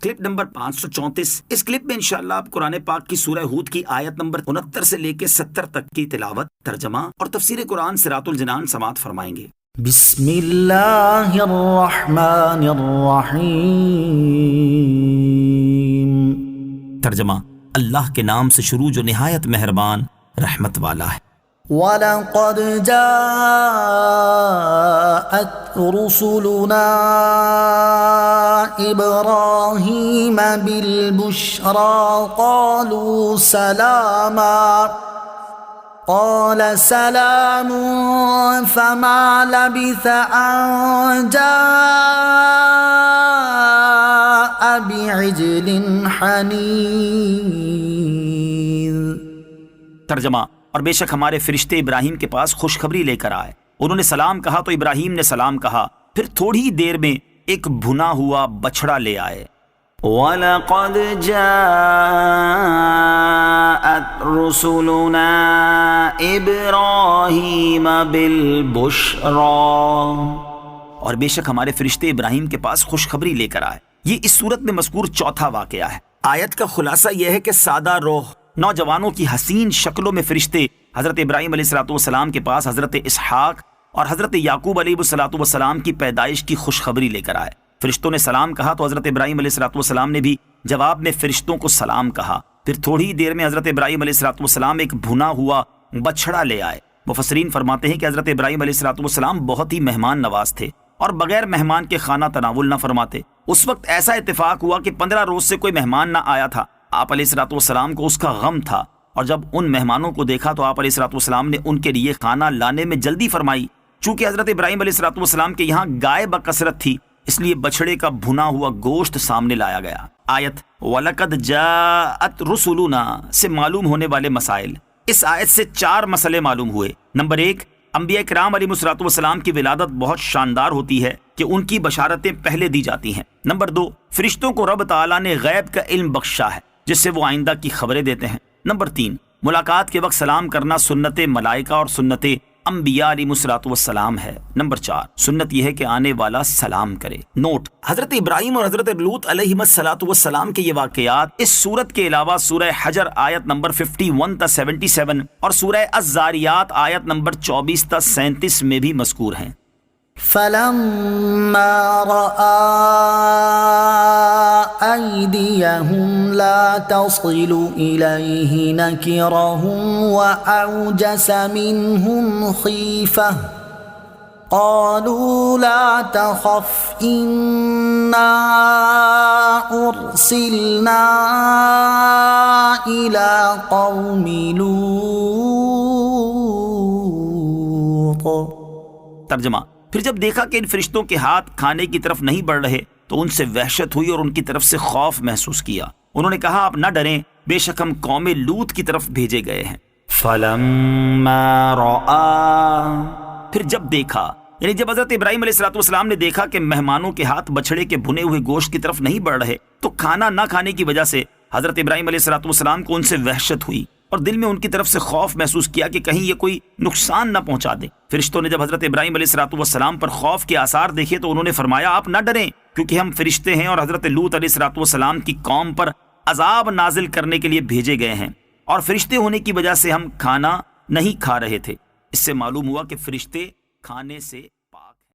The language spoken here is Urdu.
Clip number 534۔ اس کلپ میں انشاءاللہ آپ قرآن پاک کی سورہ ہود کی آیت نمبر 69 سے لے کے 70 تک کی تلاوت، ترجمہ اور تفسیر قرآن صراط الجنان سماعت فرمائیں گے۔ بسم اللہ الرحمن الرحیم۔ ترجمہ، اللہ کے نام سے شروع جو نہایت مہربان رحمت والا ہے۔ وَلَقَدْ جَاءَتْ رُسُلُنَا إِبْرَاهِيمَ بِالْبُشْرَى قَالُوا سَلَامًا قَالَ سَلَامٌ فَمَا لَبِثَ أَن جَاءَ بِعِجْلٍ حَنِيذٍ۔ ترجمہ، اور بے شک ہمارے فرشتے ابراہیم کے پاس خوشخبری لے کر آئے، انہوں نے سلام کہا تو ابراہیم نے سلام کہا، پھر تھوڑی ہی دیر میں ایک بھنا ہوا بچھڑا لے آئے۔ وَلَقَدْ جَاءَتْ رُسُلُنَا إِبْرَاهِيمَ بِالْبُشْرَى، اور بے شک ہمارے فرشتے ابراہیم کے پاس خوشخبری لے کر آئے۔ یہ اس صورت میں مذکور چوتھا واقعہ ہے۔ آیت کا خلاصہ یہ ہے کہ سادہ روح نوجوانوں کی حسین شکلوں میں فرشتے حضرت ابراہیم علیہ السلام کے پاس حضرت اسحاق اور حضرت یعقوب علیہ السلام کی پیدائش کی خوشخبری لے کر آئے۔ فرشتوں نے سلام کہا تو حضرت ابراہیم علیہ السلام نے بھی جواب میں فرشتوں کو سلام کہا، پھر تھوڑی ہی دیر میں حضرت ابراہیم علیہ السلام ایک بھنا ہوا بچھڑا لے آئے۔ مفسرین فرماتے ہیں کہ حضرت ابراہیم علیہ السلام بہت ہی مہمان نواز تھے اور بغیر مہمان کے کھانا تناول نہ فرماتے۔ اس وقت ایسا اتفاق ہوا کہ 15 روز سے کوئی مہمان نہ آیا تھا۔ آپ علیہ السلام کو اس کا غم تھا، اور جب ان مہمانوں کو دیکھا تو آپ علیہ السلام نے ان کے لیے کھانا لانے میں جلدی فرمائی۔ چونکہ حضرت ابراہیم علیہ السلام کے یہاں گائے بکثرت تھی، اس لیے بچھڑے کا بھنا ہوا گوشت سامنے لایا گیا۔ آیت وَلَقَدْ جَاءَتْ رُسُلُنَا سے معلوم ہونے والے مسائل۔ اس آیت سے 4 مسئلے معلوم ہوئے۔ نمبر 1، انبیاء کرام علیہ السلام کی ولادت بہت شاندار ہوتی ہے کہ ان کی بشارتیں پہلے دی جاتی ہیں۔ نمبر 2، فرشتوں کو رب تعالیٰ نے غیب کا علم بخشا ہے جس سے وہ آئندہ کی خبریں دیتے ہیں۔ نمبر 3، ملاقات کے وقت سلام کرنا سنت ملائکہ اور سنت انبیاء علیہ السلام ہے۔ نمبر 4، سنت یہ ہے کہ آنے والا سلام کرے۔ نوٹ: حضرت ابراہیم اور حضرت لوط علیہ السلام کے یہ واقعات اس سورت کے علاوہ سورہ حجر آیت نمبر 51 تا 77 اور سورہ الزاریات آیت نمبر 24 تا 37 میں بھی مذکور ہیں۔ فَلَمَّا رَأَىٰ أَيْدِيَهُمْ لَا تَصِلُ إِلَيْهِ نَكِرَهُمْ وَأَوْجَسَ مِنْهُمْ خِيفَةً قَالُوا لَا تَخَفْ إِنَّا أُرْسِلْنَا إِلَىٰ قَوْمِ لُوطٍ۔ ترجمہ، پھر جب دیکھا کہ ان فرشتوں کے ہاتھ کھانے کی طرف نہیں بڑھ رہے تو ان سے وحشت ہوئی اور ان کی طرف سے خوف محسوس کیا۔ انہوں نے کہا آپ نہ ڈریں، بے شک ہم قوم لوط کی طرف بھیجے گئے ہیں۔ فَلَمَّا رَأَىٰ، پھر جب دیکھا، یعنی جب حضرت ابراہیم علیہ السلام نے دیکھا کہ مہمانوں کے ہاتھ بچھڑے کے بھنے ہوئے گوشت کی طرف نہیں بڑھ رہے تو کھانا نہ کھانے کی وجہ سے حضرت ابراہیم علیہ السلام کو ان سے وحشت ہوئی اور دل میں ان کی طرف سے خوف محسوس کیا کہ کہیں یہ کوئی نقصان نہ پہنچا دے۔ فرشتوں نے جب حضرت ابراہیم علیہ السلام پر خوف کے آثار دیکھے تو انہوں نے فرمایا آپ نہ ڈریں، کیونکہ ہم فرشتے ہیں اور حضرت لوط علیہ السلام کی قوم پر عذاب نازل کرنے کے لیے بھیجے گئے ہیں، اور فرشتے ہونے کی وجہ سے ہم کھانا نہیں کھا رہے تھے۔ اس سے معلوم ہوا کہ فرشتے کھانے سے